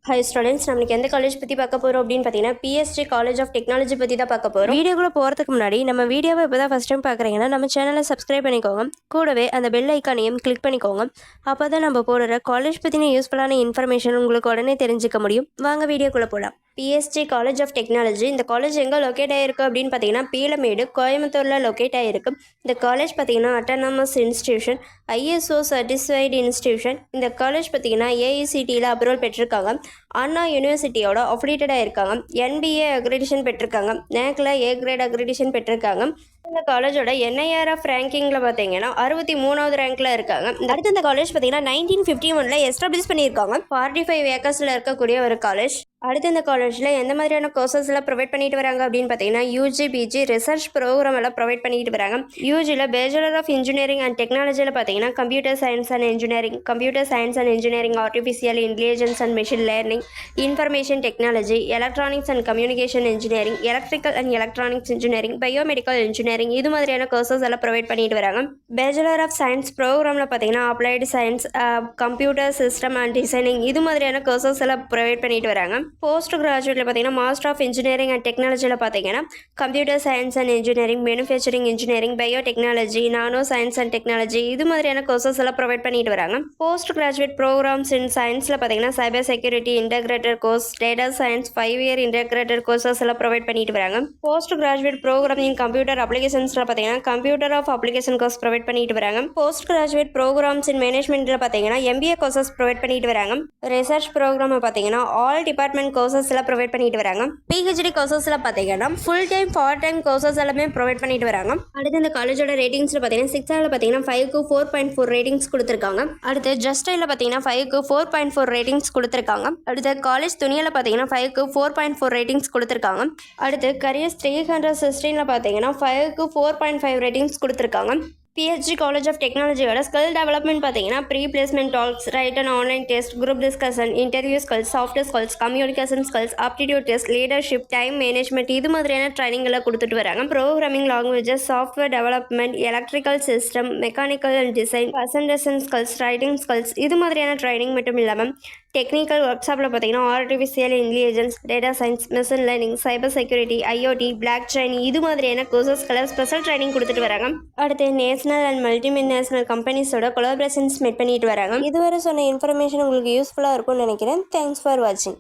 Hi students, நம்மளுக்கு எந்த college பற்றி பார்க்க போகிறோம் அப்படின்னு பார்த்தீங்கன்னா பிஎஸ்ஜி காலேஜ் ஆஃப் டெக்னாலஜி பற்றி தான் பார்க்க போகிறோம். வீடியோக்குள்ளே போகிறதுக்கு முன்னாடி நம்ம வீடியோவை இப்போ தான் ஃபஸ்ட் டைம் பார்க்குறீங்கன்னா நம்ம சேனலை சப்ஸ்கிரைப் பண்ணிக்கோங்க. கூடவே அந்த பெல் ஐக்கானையும் கிளிக் பண்ணிக்கோங்க. அப்போ தான் நம்ம போடுற காலேஜ் பற்றின யூஸ்ஃபுல்லான இன்ஃபர்மேஷன் உங்களுக்கு உடனே தெரிஞ்சுக்க முடியும். வாங்க வீடியோக்குள்ளே போகலாம். பிஎஸ்ஜி காலேஜ் ஆஃப் டெக்னாலஜி இந்த காலேஜ் எங்கே லொக்கேட் ஆகிருக்கு அப்படின்னு பார்த்தீங்கன்னா பீலமேடு, கோயம்புத்தூரில் லொக்கேட் ஆகிருக்கு. இந்த காலேஜ் பார்த்தீங்கன்னா autonomous institution, ISO certified institution. இந்த காலேஜ் பார்த்தீங்கன்னா ஏஐசிடியில் அப்ரூவல் பெற்றிருக்காங்க. அண்ணா யூனிவர்சிட்டியோட அஃபிலியேட்டடாக இருக்காங்க. என்பிஏ அக்ரிடிஷன் பெற்றிருக்காங்க. நேக்கில் ஏ கிரேட் அக்ரிடிஷன் பெற்றிருக்காங்க. இந்த காலேஜோட என்ஐஆர்எஃப் ரேங்கிங்கில் பார்த்தீங்கன்னா 63வது ரேங்க்கில் இருக்காங்க. அடுத்து இந்த காலேஜ் பார்த்தீங்கன்னா 1951 எஸ்டாப்ளிஷ் பண்ணியிருக்காங்க. 45 ஏக்கர்ஸில் இருக்கக்கூடிய ஒரு காலேஜ். அடுத்து இந்த காலேஜில் எந்த மாதிரியான கோர்சஸ் எல்லாம் ப்ரொவைட் பண்ணிட்டு வராங்க அப்படின்னு பார்த்தீங்கன்னா யூஜி, பிஜி, ரிசர்ச் ப்ரோக்ராம் எல்லாம் ப்ரொவைட் பண்ணிட்டு வராங்க. யூஜியில் பேச்சுலர் ஆஃப் இன்ஜினியரிங் அண்ட் டெக்னாலஜியில் பார்த்தீங்கன்னா computer science and engineering, computer science and engineering, artificial intelligence and machine learning, information technology, electronics and communication engineering, electrical and electronics engineering, biomedical engineering, இது மாதிரியான courses எல்லாம் provide பண்ணிட்டு வராங்க. Bachelor of science ப்ரோக்ராமில் பார்த்தீங்கன்னா applied science, computer system and designing, இது மாதிரியான courses எல்லாம் ப்ரொவைட் பண்ணிட்டு வராங்க. போஸ்ட் கிராஜுவேட்டில் பார்த்தீங்கன்னா மாஸ்டர் ஆஃப் இன்ஜினியரிங் அண்ட் டெக்னாலஜியில் பார்த்தீங்கன்னா computer science and engineering, manufacturing engineering, biotechnology, nano science and technology, இது மாதிரியான கோர்சஸ் எல்லாம் ப்ரொவைட் பண்ணிட்டு வராங்க. போஸ்ட் கிராஜுவேட் ப்ரோக்ராம்ஸ் இன் சயின்ஸில் பார்த்தீங்கன்னா cyber security integrated course, data science 5 year integrated courses எல்லாம் ப்ரொவைட் பண்ணிட்டு வராங்க. Post graduate program in computer அப்ளிகேஷன்ஸில் பார்த்தீங்கன்னா computer of application course provide பண்ணிட்டு வராங்க. போஸ்ட் கிராஜுவேட் ப்ரோக்ராம்ஸ் இன் மேனேஜ்மெண்ட்டில் பார்த்தீங்கன்னா எம்பிஏ கோர்சஸ் ப்ரொவைட் பண்ணிட்டு வராங்க. ரிசர்ச் ப்ரோக்ராம் பார்த்தீங்கன்னா ஆல் டிபார்ட்மெண்ட் கோர்சஸ் எல்லாம் ப்ரொவைட் பண்ணிட்டு வராங்க. பிஹெச்டி கோர்சஸ்ல பார்த்தீங்கன்னா full time, part time courses எல்லாமே ப்ரொவைட் பண்ணிட்டு வராங்க. அடுத்து இந்த காலேஜோட ரேட்டிங்ஸ்ல பார்த்தீங்கன்னா 6 பார்த்தீங்கன்னா 5க்கு 4.4 ரேட்டிங்ஸ் கொடுத்துருக்காங்க. அடுத்து ஜஸ்டைல பார்த்தீங்கன்னா 5க்கு 4.4 ரேட்டிங்ஸ் கொடுத்துருக்காங்க. அடுத்து காலேஜ் துணியில் பார்த்தீங்கன்னா 5க்கு 4.4 ரேட்டிங்ஸ் கொடுத்துருக்காங்க. அடுத்து கரியர்ஸ் 316ல பார்த்தீங்கன்னா 5க்கு 4.5 ரேட்டிங்ஸ் கொடுத்துருக்காங்க. பிஹெச்டி காலேஜ் ஆஃப் டெக்னாலஜியோட ஸ்கில் டெவலப்மெண்ட் பார்த்தீங்கன்னா pre placement talks, write and online test, group discussion, interview skills, software skills, communication skills, aptitude test, leadership, time management, இது மாதிரியான ட்ரைனிங்களை கொடுத்துட்டு வராங்க. Programming languages, software development, electrical system, mechanical and design, presentation skills, writing skills, இது மாதிரியான training மட்டும் இல்லாமல் technical ஒர்க் ஷாப்பில் பார்த்தீங்கன்னா artificial intelligence, data science, machine learning, cyber security, IoT, blockchain, இது மாதிரியான கோர்சஸ்களை ஸ்பெஷல் ட்ரைனிங் கொடுத்துட்டு வராங்க. அடுத்து நேஷனல் அண்ட் மல்டிநேஷனல் கம்பெனிஸோட கொலாபரேஷன்ஸ் மேட் பண்ணிட்டு வராங்க. இதுவரை சொன்ன இன்ஃபர்மேஷன் உங்களுக்கு யூஸ்ஃபுல்லாக இருக்கும்னு நினைக்கிறேன். தேங்க்ஸ் ஃபார் வாட்சிங்.